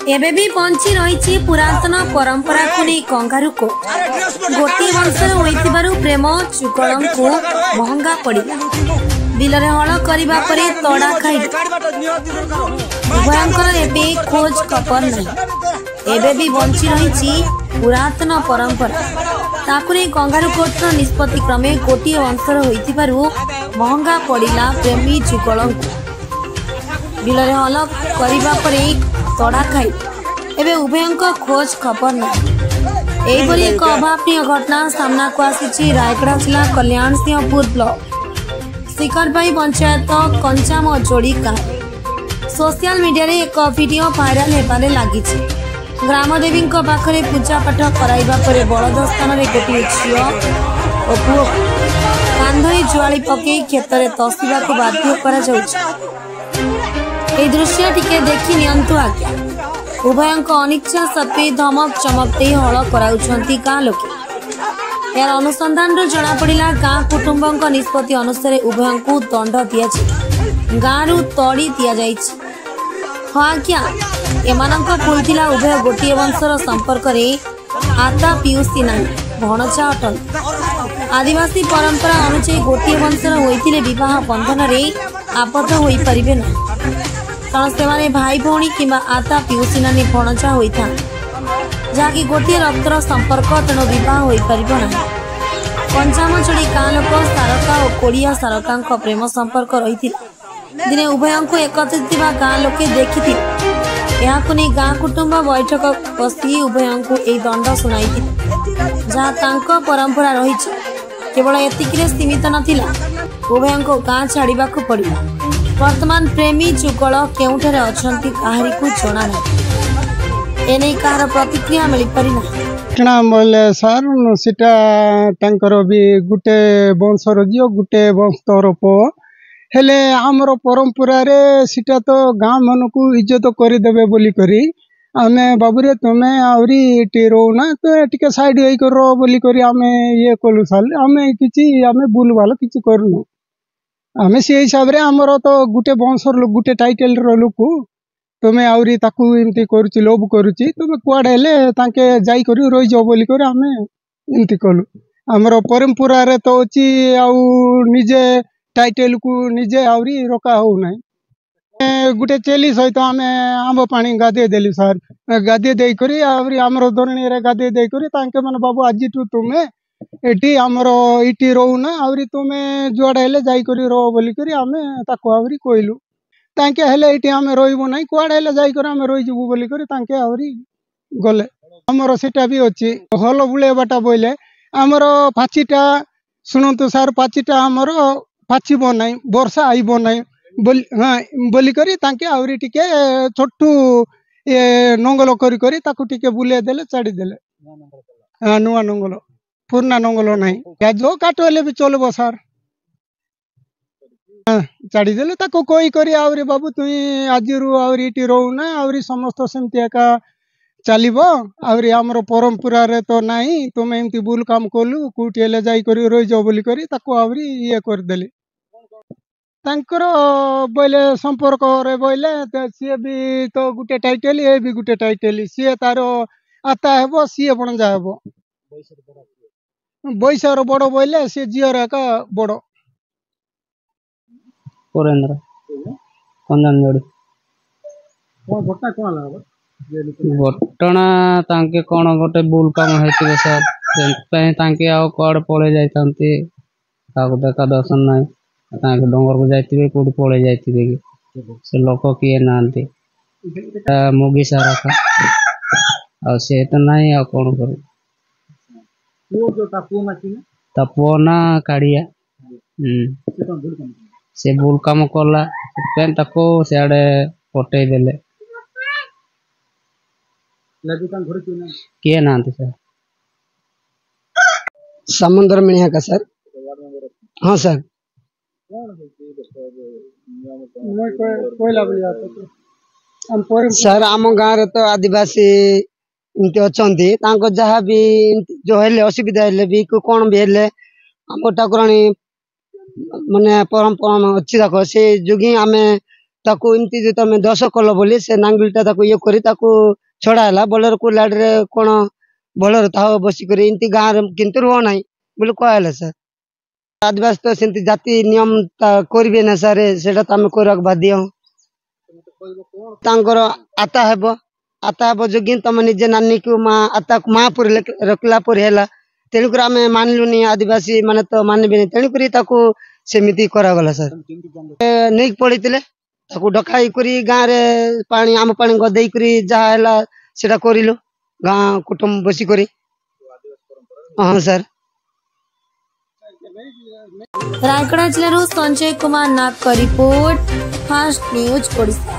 एबे भी बंची रही पुरातन परंपरा को नहीं कंगारू को गोटे वंशर होइतिबारु प्रेम चुकल को महंगा पड़ा बिलरे हल करने पर तड़ा खाई उभयंकर एबे खोज खबर नहीं एबे भी बंची रही पुरातन परंपरा ताकु नहीं कंगारू कोर्ट निष्पत्ति क्रमे गोटे वंशर होइतिबारु महंगा पड़ा प्रेमी चुकल बिलरे हल करने पर तड़ा खाई एबे उभयंक खोज खबर नहीं एहिपरि एक अभावनीय घटना सामना को आसी रायगढ़ जिला कल्याण सिंहपुर ब्लॉक शिखरबाई पंचायत कंचाम जोड़ी गाँव सोशल मीडिया रे एक वीडियो भाइराल होबारे लगी ग्रामदेवी पाखरे पूजा पाठ कराइबा परे बलद स्थान में गोटे झील और पुओ कांधई जुआली पकई खेत में तसिबा को बाध्य करा ए दृश्य टिके देखि नियंतु आज्ञा उभयंक अनिच्छा सत्वे धमक चमक दे हल कराउछंती गाँ लोके यार अनुसंधान जना पड़ा गाँ कुटुंब निष्पत्ति अनुसार उभय को दंड दि गाँव तड़ी दि आज्ञा एमानक भूल थिला उभय गोटे वंशर संपर्क आता पियुसी ना भणजा अटल आदिवासी परंपरा अनुसार गोटे वंशर होइथिले विवाह बंधन में आबद्ध होई परिबे ना कारण से भाई भौणी कि आता पियुसी नानी भणजा होता जहाँकि गोटे रक्तर संपर्क तेणु बहुत हो पार ना कंचामचड़ी गाँ लोक सारका और कोड़िया सारका प्रेम संपर्क रही दिने उभय को एकत्रित गाँ लोके देखी नहीं गाँ कुटुंब बैठक बसी उभय को यह दंड शुणाई जहाँ परंपरा रही केवल एतिक सीमित नाला उभय को गाँ छाड़ा पड़ा वर्तमान प्रेमी जुगल केउठे अच्छी कहारी को जना ना एने कार प्रतिक्रिया मिल पारिना बोले सर सीटा तांकर भी गुटे वंशर झील गुटे वंशर पु हेले आमर परंपरा रे सीटा तो गाँ मन को इज्जत करदेवे बोली करी आमे बाबूरे तुमे आहरी टी रोना तो टिके साइड होई करो बोली करी आमे ये कलु साल आमे किछि आमे बुल वाला किछि करूनु आमे से हिसाब रे आमर तो गुटे वंशर लोक गुटे टाइटल रो लोक तुम्हें आहरी ताकू एमती करुची लोभ करुची तुम्हें कुआडे हेले तांके जाई करी रही जाओ बोली करी आमे एमती कलु आमर परंपरा रे तो अछि आउ निजे टाइटल को निजे आहरी रोका हो नाही गुटे चेली सहित आमे आंब पानी गाधे देली सर गाधे देई करी आहरी आमर धरणी रे गाधे देई करी तांके माने बाबू आज टू तुम्हें एटी आमर इटी रोना आहरी तुम्हें जुआडे हेले जाई करी रो बोली करी आमे ताकू आहरी कहलु तांके हेले इटी आमे रोइबो नाही कुआडे हेले जाई कर आमे रोइ जबु बोली करी तांके आहरी गले हमर सेटा भी अछि हल बुले बाटा बोइले हमर पाचिटा सुनंतु सर पाचिटा हमर पाचिबो नाही वर्षा आइबो नाही बोली हां बोली करी तांके आहरी टिके छोटू ए नंगल करी करी ताकू टिके बुले देले चाडी देले हां नुवा नंगल पुरना नंगल नाही गाजो काटोले भी चलबो सर चाड़ी देले ताको कोई करी आवरी बाबू तुई आजिरु आवरी इटी रोना आवरी समस्त सेमती एका चलिबो आवरी हमर परंपरा रे तो नाही तुम एमती बुल काम कोलु कुटी हेले जाई करी रोई जाओ बोली करी ताको आवरी ये कर देली तांकर बोले संपर्क रे बोले सी भी तो गुटे टाइटल ए भी गुटे टाइटल सी तारो आता हेबो सी बण जा हेबो बैसर बड़ बोले सी जियर एका बड़ पुरेंद्र कंजन जोड़ी घटना तांके कौन गोटे बुल काम होइतिबे सर से तांके आ कोड पळे जाइतांती काको देखा दर्शन नाही तांके डोंगर को जाइतिबे कोड पळे जाइतिबे से लोक किए नांती मुगी सारा का आ से तो नाही आ कोन करू वो जो तापो ना काड़िया से भूल काम कला ताको सियाड़े पटे देले किए ना सर समुद्र मिणिया का सर हाँ सर सर आम गाँव रे तो आदिवासी इनके अच्छी जहाँ भी जो हेले असुविधा हेले भी कौन भी हेले आम ठाकुराणी माने परंपरा अच्छी देखो से जुगी आमे ताकू इमती जो तमे दश कल बोली से नांगुलटा ताकू ये करी ताकू छड़ाला बोलर को लाडरे कोन बोलर ता बसी करी इमती गाँव किंतु रो ना बोले कहला सर आदिवासी तो सेमती जाति नियम करिवे ना सर सेटा तमे करक बाध्य तांकर आता हेबो जोगिन तम निजे नानी को माँ आता माँ पुर रखला पुर हैला तेणुकर आम मानलुनि आदिवासी माने तो मानबे तेणुकर ताकू सेमिति करागला सर नहीं पड़ी डकाई करी गाँव रे पानी आम पानी गदेई करी जहा हैला सेटा करिलु गाँ कुटुंब बसी करी हाँ सर। रायगड़ा जिल्लाରୁ संजय कुमार नाग का रिपोर्ट फास्ट न्यूज ओडिशा।